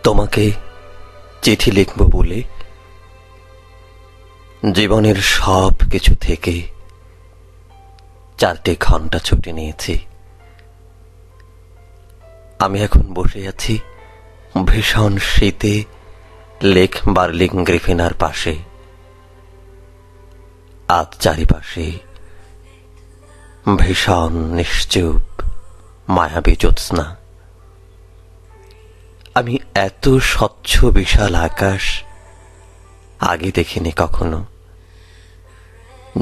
তোমাকে চিঠি লিখব বলে জীবনের সব কিছু থেকে 4টে ঘন্টা ছুটি নিয়েছি। আমি এখন বসে আছি ভীষণ শীতে লেক বার্লিং গ্রিফিনার পাশে। আজ চারিপাশে ভীষণ নিশ্চুপ মায়াবী জ্যোৎস্না। আমি এত স্বচ্ছ বিশাল আকাশ আগে দেখিনি কখনো।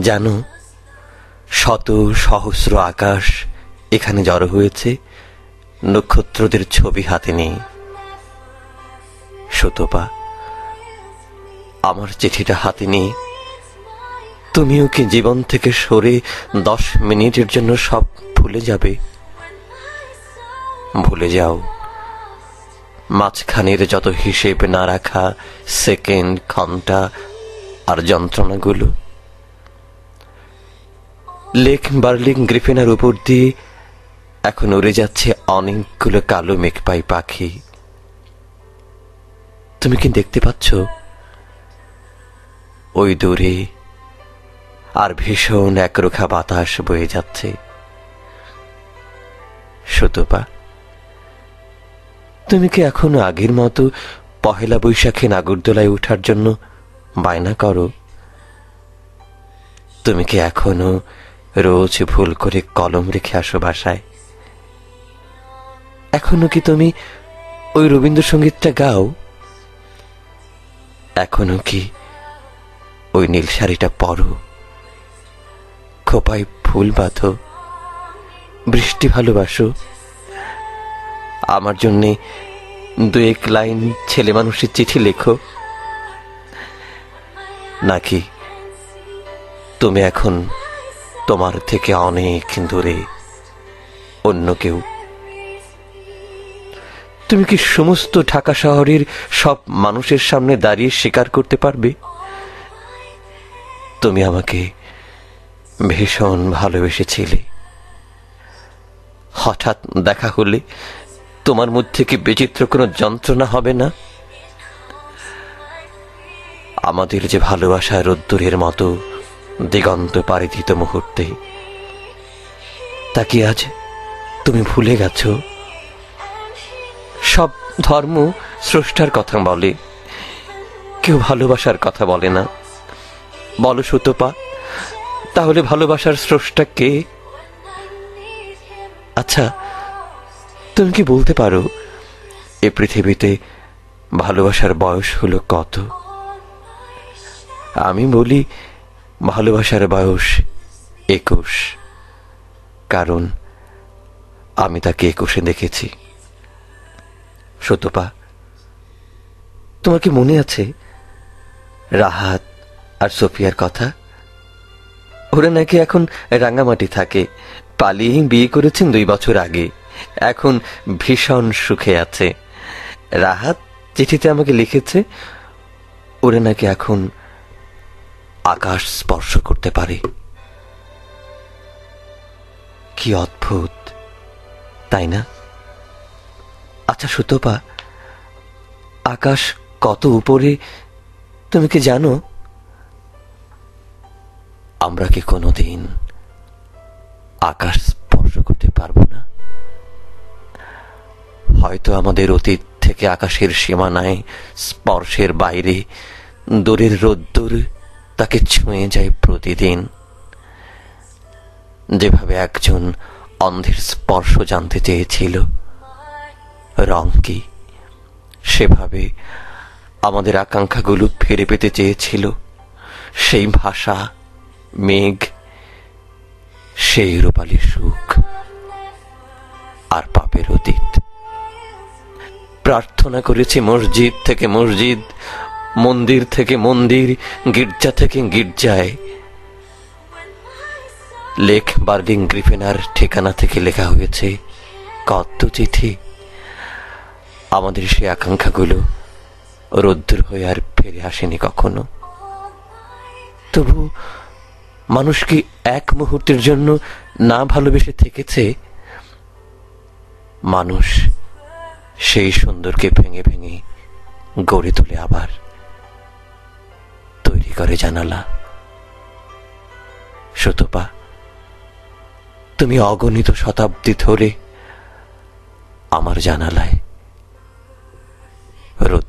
জানো, শত সহস্র আকাশ এখানে জড়ো হয়েছে নক্ষত্রদের ছবি হাতে নিয়ে। সুতপা, আমার চিঠিটা হাতে নিয়ে তুমিও কি জীবন থেকে সরে 10 মিনিটের জন্য সব ভুলে যাবে? ভুলে যাও মাঝখানের যত হিসেব না রাখা সেকেন্ড, ঘন্টা আর যন্ত্রণাগুলো। লেক বার্লিং গ্রিফিনার উপর দিয়ে এখন উড়ে যাচ্ছে অনেকগুলো কালো মেঘপাই পাখি। তুমি কি দেখতে পাচ্ছ? ওই দূরে আর ভীষণ একরোখা বাতাস বয়ে যাচ্ছে। সুতপা, তুমি কি এখনো আগের মতো পহেলা বৈশাখে নাগরদোলায় ওঠার জন্য বায়না করো? তুমি কি এখনো রোজ ভুল করে কলম রেখে আসো বাসায়? এখনো কি তুমি ওই রবীন্দ্রসঙ্গীতটা গাও? এখনো কি ওই নীল শাড়িটা পরো, খোপায় ফুল বাঁধো, বৃষ্টি ভালোবাসো, আমার জন্যে 2-1 লাইন ছেলে মানুষের চিঠি লেখো? নাকি তুমি এখন তোমার থেকে অনেক দূরে অন্য কেউ? তুমি কি সমস্ত ঢাকা শহরের সব মানুষের সামনে দাঁড়িয়ে স্বীকার করতে পারবে তুমি আমাকে ভীষণ ভালোবেসেছিলে? হঠাৎ দেখা হলে তোমার মধ্যে কি বিচিত্র কোনো যন্ত্রণা হবে না? আমাদের যে ভালোবাসা রোদ্দুরের মতো দিগন্ত পাড়ি দিত মুহূর্তে, তা কি আজ তুমি ভুলে গেছ? সব ধর্ম স্রষ্টার কথা বলে, কেউ ভালোবাসার কথা বলে না। বলো সুতপা, তাহলে ভালোবাসার স্রষ্টা কে? আচ্ছা, তুমি কি বলতে পারো এ পৃথিবীতে ভালোবাসার বয়স হলো কত? আমি বলি ভালোবাসার বয়স 21, কারণ আমি তাকে 21-এ দেখেছি। সুতপা, তোমার কি মনে আছে রাহাত আর সোফিয়ার কথা? ওরা নাকি এখন রাঙ্গামাটি থাকে, পালিয়ে বিয়ে করেছেন 2 বছর আগে, এখন ভীষণ সুখে আছে। রাহাত চিঠিতে আমাকে লিখেছে ওরা নাকি এখন আকাশ স্পর্শ করতে পারে। কি অদ্ভুত, তাই না? আচ্ছা সুতপা, আকাশ কত উপরে তুমি কি জানো? আমরা কি কোনোদিন আকাশ স্পর্শ করতে পারবো না? হয়তো আমাদের অতীত থেকে আকাশের সীমানায় স্পর্শের বাইরে দূরের রোদ্দুর তাকে ছুঁয়ে যায় প্রতিদিন। যেভাবে একজন অন্ধের স্পর্শ জানতে চেয়েছিল রং কি, সেভাবে আমাদের আকাঙ্ক্ষাগুলো ফিরে পেতে চেয়েছিল সেই ভাষা, মেঘ, সেই রূপালী সুখ আর পাপের অতীত। প্রার্থনা করেছি মসজিদ থেকে মসজিদ, মন্দির থেকে মন্দির, গির্জা থেকে গির্জায়। লেক বার্লিং গ্রিফিনার ঠিকানা থেকে লেখা হয়েছে কত চিঠি। আমাদের সেই আকাঙ্ক্ষাগুলো রোদ্দুর হয়ে আর ফিরে আসেনি কখনো। তবু মানুষ কি এক মুহূর্তের জন্য না ভালোবেসে থেকেছে? মানুষ সেই সুন্দরকে ভেঙে ভেঙে গড়ে তোলে আবার, তৈরি করে জানালা। সুতপা, তুমি অগণিত শতাব্দী ধরে আমার জানালায় রোদ